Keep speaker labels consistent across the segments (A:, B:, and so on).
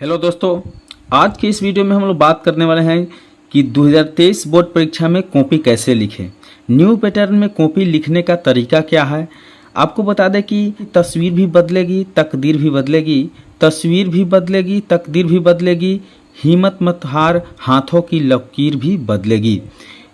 A: Hello दोस्तों, आज की इस वीडियो में हम लोग बात करने वाले हैं कि 2023 बोर्ड परीक्षा में कॉपी कैसे लिखें। न्यू पैटर्न में कॉपी लिखने का तरीका क्या है। आपको बता दें कि तस्वीर भी बदलेगी, तकदीर भी बदलेगी। तस्वीर भी बदलेगी, तकदीर भी बदलेगी। हिम्मत मत हार, हाथों की लकीर भी बदलेगी।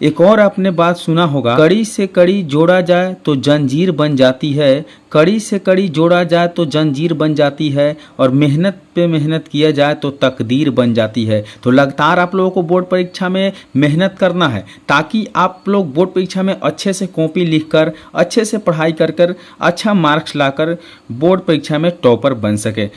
A: एक और आपने बात सुना होगा, कड़ी से कड़ी जोड़ा जाए तो जंजीर बन जाती है। कड़ी से कड़ी जोड़ा जाए तो जंजीर बन जाती है, और मेहनत पे मेहनत किया जाए तो तकदीर बन जाती है। तो लगातार आप लोगों को बोर्ड परीक्षा में मेहनत करना है, ताकि आप लोग बोर्ड परीक्षा में अच्छे से कॉपी लिखकर, अच्छे से पढ़ाई कर अच्छा मार्क्स लाकर बोर्ड परीक्षा में टॉपर बन सके।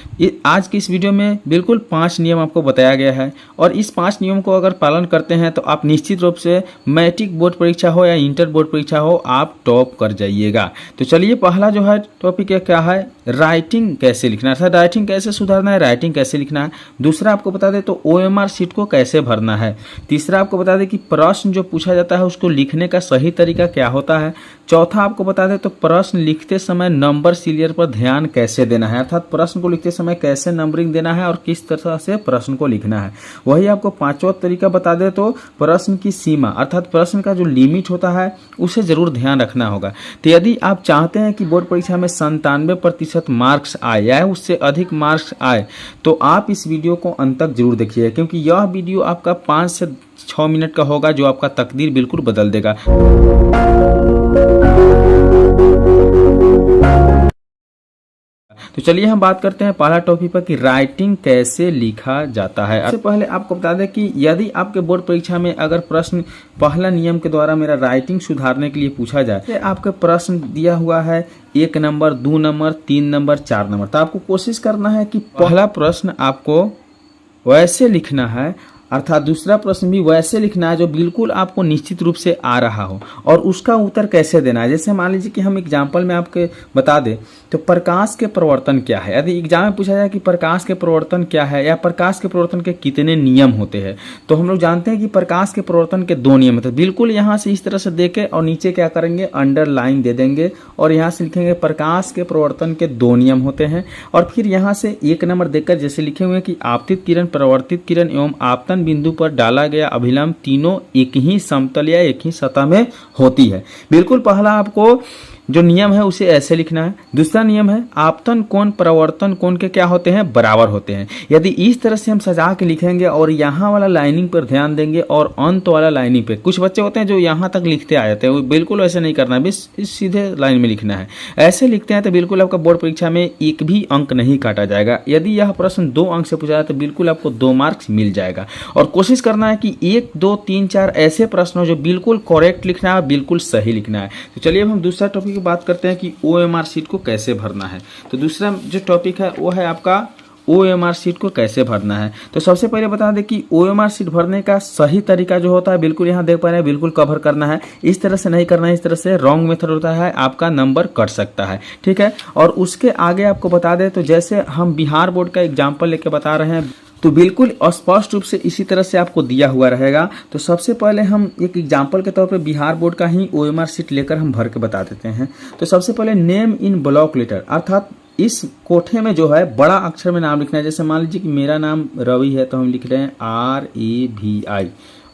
A: आज की इस वीडियो में बिल्कुल 5 नियम आपको बताया गया है, और इस 5 नियम को अगर पालन करते हैं तो आप निश्चित रूप से मैट्रिक बोर्ड परीक्षा हो या इंटर बोर्ड परीक्षा हो, आप टॉप कर जाइएगा। तो चलिए, पहला जो है टॉपिक क्या है, राइटिंग कैसे लिखना है, राइटिंग कैसे सुधारना है, राइटिंग कैसे लिखना है। दूसरा आपको बता दें तो OMR शीट को कैसे भरना है। तीसरा आपको बता दें कि प्रश्न जो पूछा जाता है उसको लिखने का सही तरीका क्या होता है। चौथा आपको बता दें तो प्रश्न लिखते समय नंबर सीरियल पर ध्यान कैसे देना है, अर्थात प्रश्न को लिखते समय कैसे नंबरिंग देना है और किस तरह से प्रश्न को लिखना है। वही आपको पांचवा तरीका बता दें तो प्रश्न की सीमा, अर्थात प्रश्न का जो लिमिट होता है उसे जरूर ध्यान रखना होगा। तो यदि आप चाहते हैं कि बोर्ड परीक्षा में 97% मार्क्स आए या उससे अधिक मार्क्स आए, तो आप इस वीडियो को अंत तक जरूर देखिए, क्योंकि यह वीडियो आपका 5 से 6 मिनट का होगा, जो आपका तकदीर बिल्कुल बदल देगा। तो चलिए हम बात करते हैं पहला टॉपिक पर कि राइटिंग कैसे लिखा जाता है। सबसे पहले आपको बता दें कि यदि आपके बोर्ड परीक्षा में अगर प्रश्न पहला नियम के द्वारा मेरा राइटिंग सुधारने के लिए पूछा जाए, तो आपके प्रश्न दिया हुआ है 1 नंबर, 2 नंबर, 3 नंबर, 4 नंबर, तो आपको कोशिश करना है कि पहला प्रश्न आपको वैसे लिखना है, अर्थात दूसरा प्रश्न भी वैसे लिखना है जो बिल्कुल आपको निश्चित रूप से आ रहा हो, और उसका उत्तर कैसे देना है। जैसे मान लीजिए कि हम एग्जाम्पल में आपके बता दें तो प्रकाश के प्रवर्तन क्या है। यदि एग्जाम में पूछा जाए कि प्रकाश के प्रवर्तन क्या है या प्रकाश के प्रवर्तन के कितने नियम होते हैं, तो हम लोग जानते हैं कि प्रकाश के प्रवर्तन के 2 नियम होते हैं। बिल्कुल यहाँ से इस तरह से देके और नीचे क्या करेंगे, अंडरलाइन दे देंगे, और यहाँ से लिखेंगे प्रकाश के प्रवर्तन के 2 नियम होते हैं। और फिर यहाँ से 1 नंबर देकर जैसे लिखे हुए कि आपतित किरण, प्रवर्तित किरण एवं आपतन बिंदु पर डाला गया अभिलंब तीनों एक ही समतल या एक ही सतह में होती है। बिल्कुल पहला आपको जो नियम है उसे ऐसे लिखना है। दूसरा नियम है आपतन कोण प्रवर्तन कोण के क्या होते हैं, बराबर होते हैं। यदि इस तरह से हम सजा के लिखेंगे और यहाँ वाला लाइनिंग पर ध्यान देंगे और अंत वाला लाइनिंग पे, कुछ बच्चे होते हैं जो यहाँ तक लिखते आ जाते हैं, वो बिल्कुल ऐसे नहीं करना है, बस सीधे लाइन में लिखना है। ऐसे लिखते हैं तो बिल्कुल आपका बोर्ड परीक्षा में एक भी अंक नहीं काटा जाएगा। यदि यह प्रश्न 2 अंक से पूछा जाए तो बिल्कुल आपको 2 मार्क्स मिल जाएगा। और कोशिश करना है कि 1, 2, 3, 4 ऐसे प्रश्न हो जो बिल्कुल करेक्ट लिखना है, बिल्कुल सही लिखना है। तो चलिए अब हम दूसरा टॉपिक की बात करते हैं कि OMR शीट को कैसे भरना है। तो दूसरा जो टॉपिक है वो है आपका OMR शीट को कैसे भरना है। तो सबसे पहले बता दें कि OMR शीट भरने का सही तरीका जो होता है, बिल्कुल यहाँ देख पा रहे हैं, बिल्कुल कवर करना है। इस तरह से नहीं करना है, इस तरह से रॉन्ग मेथड होता है, आपका नंबर कट सकता है, ठीक है। और उसके आगे आपको बता दें तो जैसे हम बिहार बोर्ड का एग्जाम्पल लेके बता रहे हैं, तो बिल्कुल स्पष्ट रूप से इसी तरह से आपको दिया हुआ रहेगा। तो सबसे पहले हम एक एग्जाम्पल के तौर पे बिहार बोर्ड का ही OMR शीट लेकर हम भर के बता देते हैं। तो सबसे पहले नेम इन ब्लॉक लेटर, अर्थात इस कोठे में जो है बड़ा अक्षर में नाम लिखना है। जैसे मान लीजिए कि मेरा नाम रवि है, तो हम लिख रहे हैं RAVI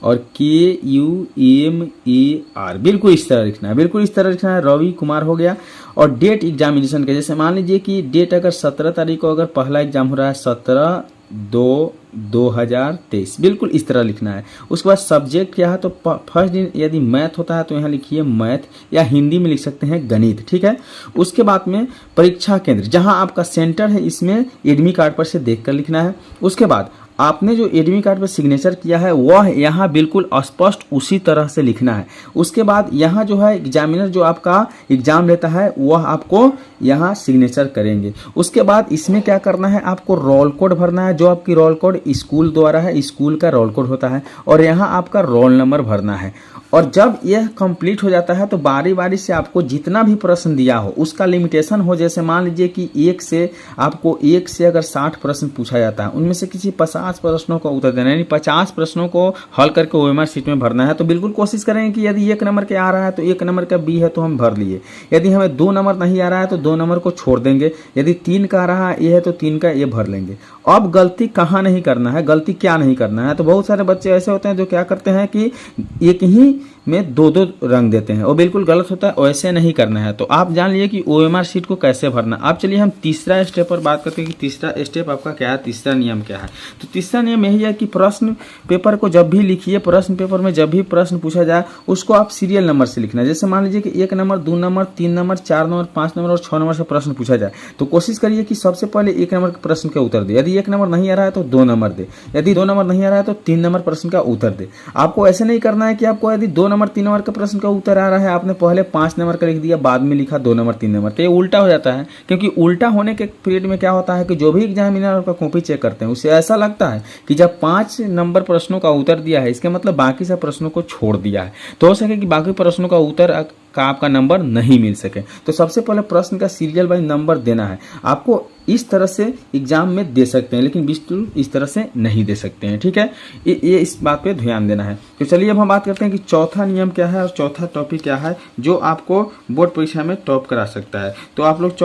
A: और KUMAR, बिल्कुल इस तरह लिखना है, बिल्कुल इस तरह लिखना है। रवि कुमार हो गया। और डेट एग्जामिनेशन के, जैसे मान लीजिए कि डेट अगर 17 तारीख को अगर पहला एग्जाम हो रहा है, 17/2/2023, बिल्कुल इस तरह लिखना है। उसके बाद सब्जेक्ट क्या है, तो फर्स्ट दिन यदि मैथ होता है तो यहाँ लिखिए मैथ, या हिंदी में लिख सकते हैं गणित, ठीक है। उसके बाद में परीक्षा केंद्र, जहाँ आपका सेंटर है, इसमें एडमिट कार्ड पर से देखकर लिखना है। उसके बाद आपने जो एडमिट कार्ड पर सिग्नेचर किया है वह यहाँ बिल्कुल स्पष्ट उसी तरह से लिखना है। उसके बाद यहाँ जो है एग्जामिनर जो आपका एग्जाम लेता है वह आपको यहाँ सिग्नेचर करेंगे। उसके बाद इसमें क्या करना है, आपको रोल कोड भरना है, जो आपकी रोल कोड स्कूल द्वारा है, स्कूल का रोल कोड होता है, और यहाँ आपका रोल नंबर भरना है। और जब यह कंप्लीट हो जाता है तो बारी बारी से आपको जितना भी प्रश्न दिया हो उसका लिमिटेशन हो। जैसे मान लीजिए कि 1 से आपको 1 से अगर 60 प्रश्न पूछा जाता है, उनमें से किसी 50 प्रश्नों का उत्तर देना है, यानी 50 प्रश्नों को हल करके ओएमआर शीट में भरना है। तो बिल्कुल कोशिश करेंगे कि यदि 1 नंबर के आ रहा है तो 1 नंबर का बी है तो हम भर लिए, यदि हमें 2 नंबर नहीं आ रहा है तो 2 नंबर को छोड़ देंगे, यदि 3 का आ रहा है ये है तो 3 का ये भर लेंगे। अब गलती कहाँ नहीं करना है, गलती क्या नहीं करना है, तो बहुत सारे बच्चे ऐसे होते हैं जो क्या करते हैं कि एक ही में 2-2 रंग देते हैं, वो बिल्कुल गलत होता है, वैसे नहीं करना है। तो आप जान लिए कि ओएमआर शीट को कैसे भरना। अब चलिए हम तीसरा स्टेप पर बात करते हैं कि तीसरा स्टेप आपका क्या है, तीसरा नियम क्या है। तो तीसरा नियम यही है कि प्रश्न पेपर को जब भी लिखिए, प्रश्न पेपर में जब भी प्रश्न पूछा जाए उसको आप सीरियल नंबर से लिखना है। जैसे मान लीजिए कि 1 number, 2 number, 3 number, 4 number, 5 number और 6 नंबर से प्रश्न पूछा जाए तो कोशिश करिए कि सबसे पहले 1 नंबर के प्रश्न का उत्तर दे। यदि 1 नंबर नहीं आ रहा है तो 2 नंबर दे, यदि 2 नंबर नहीं आ रहा है तो 3 नंबर प्रश्न का उत्तर दे। आपको ऐसे नहीं करना है कि आपको यदि 2 नंबर 3 नंबर का प्रश्न का उत्तर आ रहा है, आपने पहले 5 नंबर का लिख दिया, बाद में लिखा 2 नंबर 3 नंबर, तो ये उल्टा हो जाता है। क्योंकि उल्टा होने के पीरियड में क्या होता है कि जो भी एग्जामिनर आपका कॉपी चेक करते हैं उसे ऐसा लगता है कि जब 5 नंबर प्रश्नों का उत्तर दिया है इसके मतलब बाकी सब प्रश्नों को छोड़ दिया है, तो हो सके कि बाकी प्रश्नों का उत्तर का आपका नंबर नहीं मिल सके। तो सबसे पहले प्रश्न का सीरियल वाइज नंबर देना है। आपको इस तरह से एग्जाम में दे सकते हैं, लेकिन बिल्कुल इस तरह से नहीं दे सकते हैं, ठीक है। ये इस बात पे ध्यान देना है। तो चलिए अब हम बात करते हैं कि चौथा नियम क्या है और चौथा टॉपिक क्या है जो आपको बोर्ड परीक्षा में टॉप करा सकता है। तो आप लोग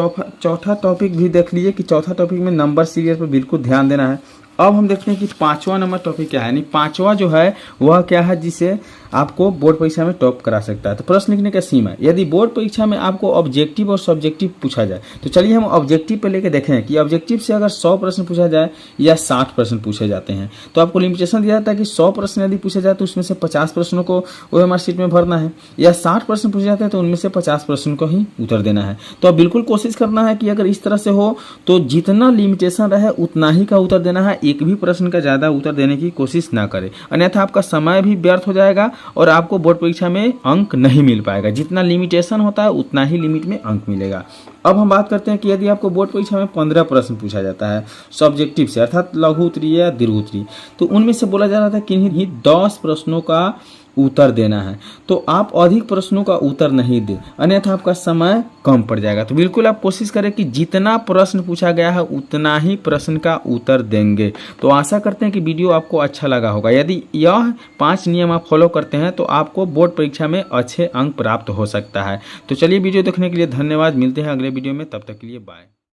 A: चौथा टॉपिक भी देख लीजिए कि चौथा टॉपिक में नंबर सीरियल पर बिल्कुल ध्यान देना है। अब हम देखते हैं कि 5वां नंबर टॉपिक क्या है, यानी 5वां जो है वह क्या है जिसे आपको बोर्ड परीक्षा में टॉप करा सकता है। तो प्रश्न लिखने का सीमा, यदि बोर्ड परीक्षा में आपको ऑब्जेक्टिव और सब्जेक्टिव पूछा जाए तो चलिए हम ऑब्जेक्टिव पे लेके देखें कि ऑब्जेक्टिव से अगर 100 प्रश्न पूछा जाए या 60 प्रश्न पूछे जाते हैं तो आपको लिमिटेशन दिया जाता है कि 100 प्रश्न यदि पूछे जाए तो उसमें से 50 प्रश्नों को ओएमआर शीट में भरना है, या 60 प्रश्न पूछे जाते हैं तो उनमें से 50 प्रश्न को ही उत्तर देना है। तो अब बिल्कुल कोशिश करना है कि अगर इस तरह से हो तो जितना लिमिटेशन रहे उतना ही का उत्तर देना है, एक भी प्रश्न का ज़्यादा उत्तर देने की कोशिश ना करें, अन्यथा आपका समय भी व्यर्थ हो जाएगा और आपको बोर्ड परीक्षा में अंक नहीं मिल पाएगा। जितना लिमिटेशन होता है उतना ही लिमिट में अंक मिलेगा। अब हम बात करते हैं कि यदि आपको बोर्ड परीक्षा में 15 प्रश्न पूछा जाता है सब्जेक्टिव से, अर्थात लघु उत्तरीय या दीर्घ उत्तरीय, तो उनमें से बोला जा रहा था कि 10 प्रश्नों का उत्तर देना है, तो आप अधिक प्रश्नों का उत्तर नहीं दे, अन्यथा आपका समय कम पड़ जाएगा। तो बिल्कुल आप कोशिश करें कि जितना प्रश्न पूछा गया है उतना ही प्रश्न का उत्तर देंगे। तो आशा करते हैं कि वीडियो आपको अच्छा लगा होगा। यदि यह 5 नियम आप फॉलो करते हैं तो आपको बोर्ड परीक्षा में अच्छे अंक प्राप्त हो सकता है। तो चलिए वीडियो देखने के लिए धन्यवाद, मिलते हैं अगले वीडियो में, तब तक के लिए बाय।